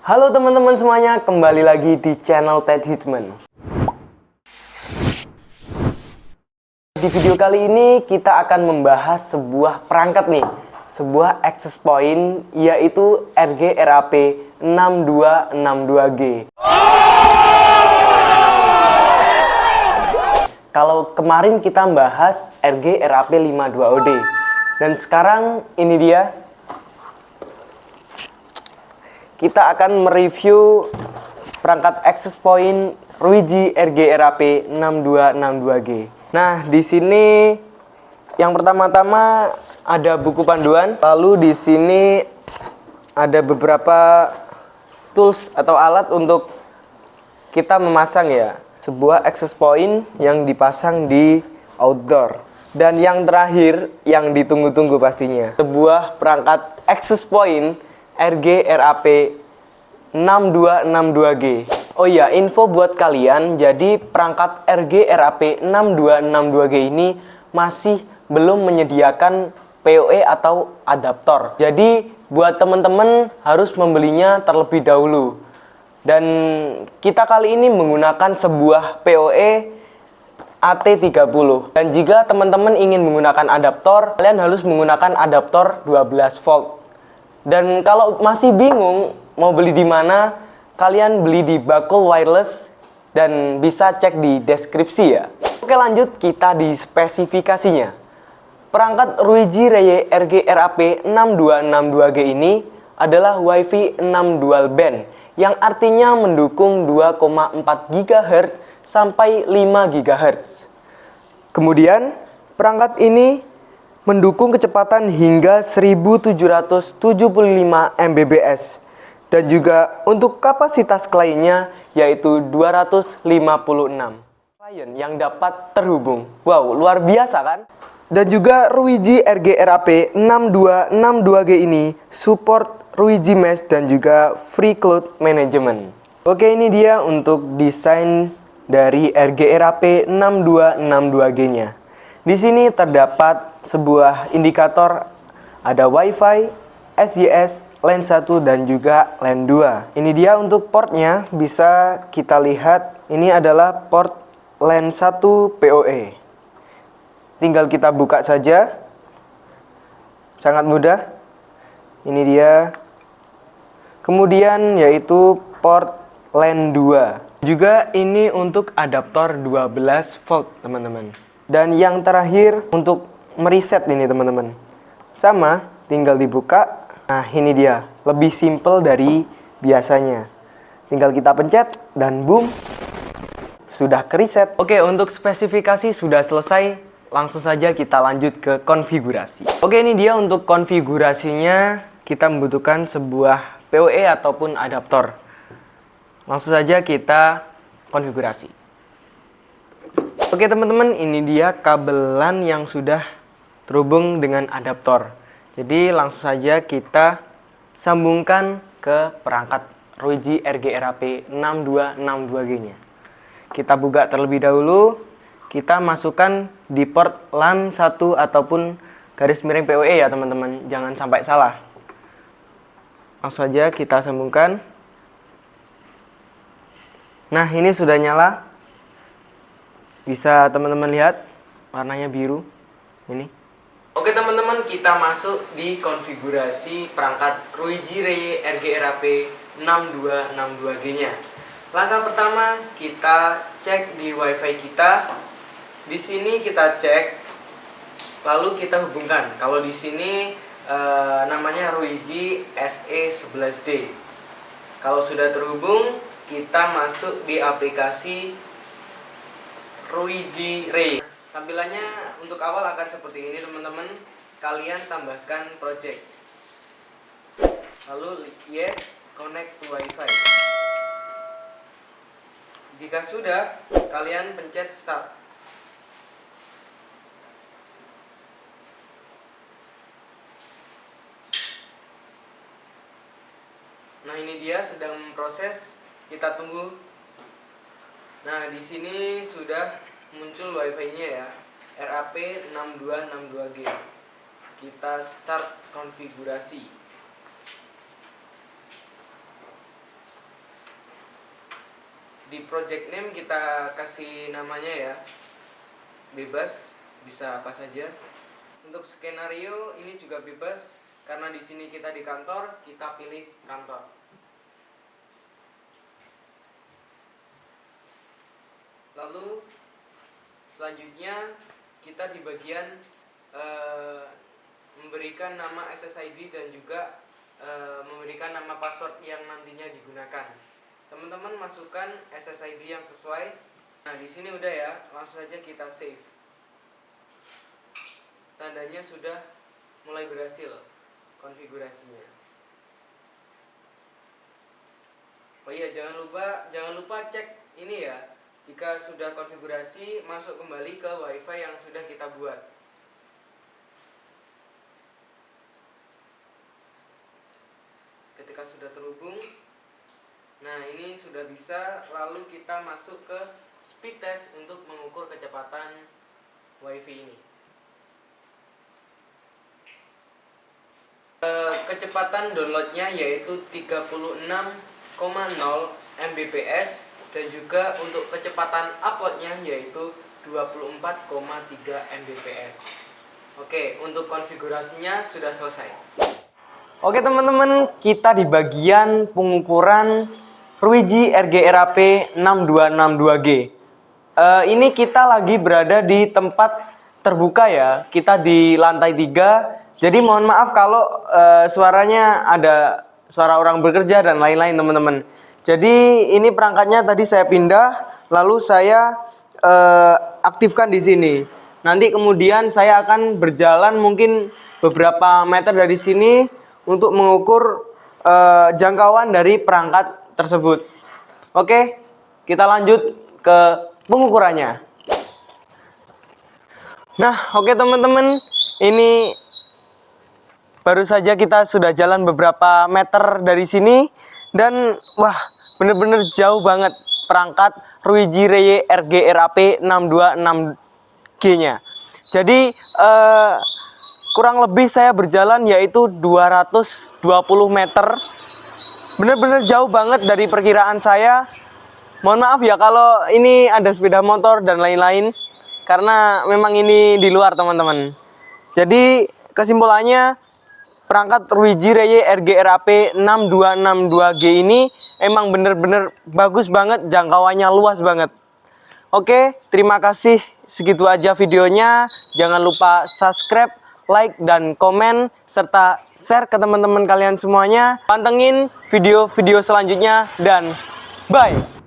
Halo teman-teman semuanya, kembali lagi di channel Ted Hitchman. Di video kali ini kita akan membahas sebuah perangkat nih, sebuah access point, yaitu RG-RAP 6262G. Kalau kemarin kita membahas RG-RAP 52OD, dan sekarang ini dia. Kita akan mereview perangkat access point Ruiji RG-RAP 6262G. Nah, di sini yang pertama-tama ada buku panduan, lalu di sini ada beberapa tools atau alat untuk kita memasang ya, sebuah access point yang dipasang di outdoor. Dan yang terakhir, yang ditunggu-tunggu pastinya, sebuah perangkat access point RG-RAP 6262G. Oh iya, info buat kalian, jadi perangkat RG-RAP 6262G ini masih belum menyediakan PoE atau adaptor. Jadi buat teman-teman harus membelinya terlebih dahulu. Dan kita kali ini menggunakan sebuah PoE AT30. Dan jika teman-teman ingin menggunakan adaptor, kalian harus menggunakan adaptor 12 volt. Dan kalau masih bingung mau beli di mana, kalian beli di Bakul Wireless dan bisa cek di deskripsi ya. Oke, lanjut kita di spesifikasinya. Perangkat Ruiji RG-RAP 6262G ini adalah Wi-Fi 6 dual band yang artinya mendukung 2,4 GHz sampai 5 GHz. Kemudian, perangkat ini mendukung kecepatan hingga 1775 Mbps dan juga untuk kapasitas kliennya yaitu 256 klien yang dapat terhubung. Wow, luar biasa kan? Dan juga Ruiji RG-RAP 6262G ini support Ruiji Mesh dan juga Free Cloud Management. Oke, ini dia untuk desain dari RG-RAP 6262G-nya. Di sini terdapat sebuah indikator, ada Wi-Fi, SYS, LAN 1 dan juga LAN 2. Ini dia untuk portnya, bisa kita lihat ini adalah port LAN 1 PoE. Tinggal kita buka saja. Sangat mudah. Ini dia. Kemudian yaitu port LAN 2. Juga ini untuk adaptor 12 volt, teman-teman. Dan yang terakhir untuk mereset ini teman-teman, sama tinggal dibuka. Nah, ini dia, lebih simple dari biasanya. Tinggal kita pencet dan boom, sudah kereset. Oke, untuk spesifikasi sudah selesai. Langsung saja kita lanjut ke konfigurasi. Oke, ini dia untuk konfigurasinya. Kita membutuhkan sebuah PoE ataupun adaptor. Langsung saja kita konfigurasi. Oke teman-teman, ini dia kabelan yang sudah terhubung dengan adaptor. Jadi langsung saja kita sambungkan ke perangkat Ruiji RG-RAP 6262G-nya. Kita buka terlebih dahulu, kita masukkan di port LAN 1 ataupun garis miring PoE ya teman-teman, jangan sampai salah. Langsung saja kita sambungkan. Nah, ini sudah nyala. Bisa teman-teman lihat warnanya biru ini. Oke teman-teman, kita masuk di konfigurasi perangkat Ruiji RG-RAP 6262G-nya. Langkah pertama, kita cek di WiFi kita. Di sini kita cek, lalu kita hubungkan. Kalau di sini namanya Ruiji SE11D. Kalau sudah terhubung, kita masuk di aplikasi Ruiji Ray. Tampilannya untuk awal akan seperti ini teman-teman. Kalian tambahkan project, lalu yes, connect to Wi-Fi. Jika sudah, kalian pencet start. Nah, ini dia sedang memproses. Kita tunggu. Nah, di sini sudah muncul Wi-Fi-nya ya, RAP 6262G. Kita start konfigurasi. Di project name kita kasih namanya ya, bebas, bisa apa saja. Untuk skenario ini juga bebas, karena di sini kita di kantor, kita pilih kantor. Lalu selanjutnya kita di bagian memberikan nama SSID dan juga memberikan nama password yang nantinya digunakan. Teman-teman masukkan SSID yang sesuai. Nah, di sini udah ya, langsung saja kita save. Tandanya sudah mulai berhasil konfigurasinya. Oh iya, jangan lupa cek ini ya. Jika sudah konfigurasi, masuk kembali ke WiFi yang sudah kita buat. Ketika sudah terhubung, nah ini sudah bisa, lalu kita masuk ke speed test untuk mengukur kecepatan WiFi ini. Kecepatan downloadnya yaitu 36,0 Mbps dan juga untuk kecepatan uploadnya yaitu 24,3 Mbps. Oke, untuk konfigurasinya sudah selesai. Oke teman-teman, kita di bagian pengukuran Ruiji RG-RAP 6262G. Ini kita lagi berada di tempat terbuka ya, kita di lantai 3. Jadi mohon maaf kalau suaranya ada suara orang bekerja dan lain-lain teman-teman. Jadi ini perangkatnya tadi saya pindah, lalu saya aktifkan di sini. Nanti kemudian saya akan berjalan mungkin beberapa meter dari sini untuk mengukur jangkauan dari perangkat tersebut. Oke, kita lanjut ke pengukurannya. Nah, oke teman-teman, ini baru saja kita sudah jalan beberapa meter dari sini dan wah, bener-bener jauh banget perangkat Ruiji RG-RAP 626G-nya. Jadi kurang lebih saya berjalan yaitu 220 meter. Bener-bener jauh banget dari perkiraan saya. Mohon maaf ya kalau ini ada sepeda motor dan lain-lain, karena memang ini di luar teman-teman. Jadi kesimpulannya, perangkat Ruiji RG-RAP 6262G ini emang bener-bener bagus banget, jangkauannya luas banget. Oke, terima kasih, segitu aja videonya. Jangan lupa subscribe, like, dan komen, serta share ke teman-teman kalian semuanya. Pantengin video-video selanjutnya, dan bye!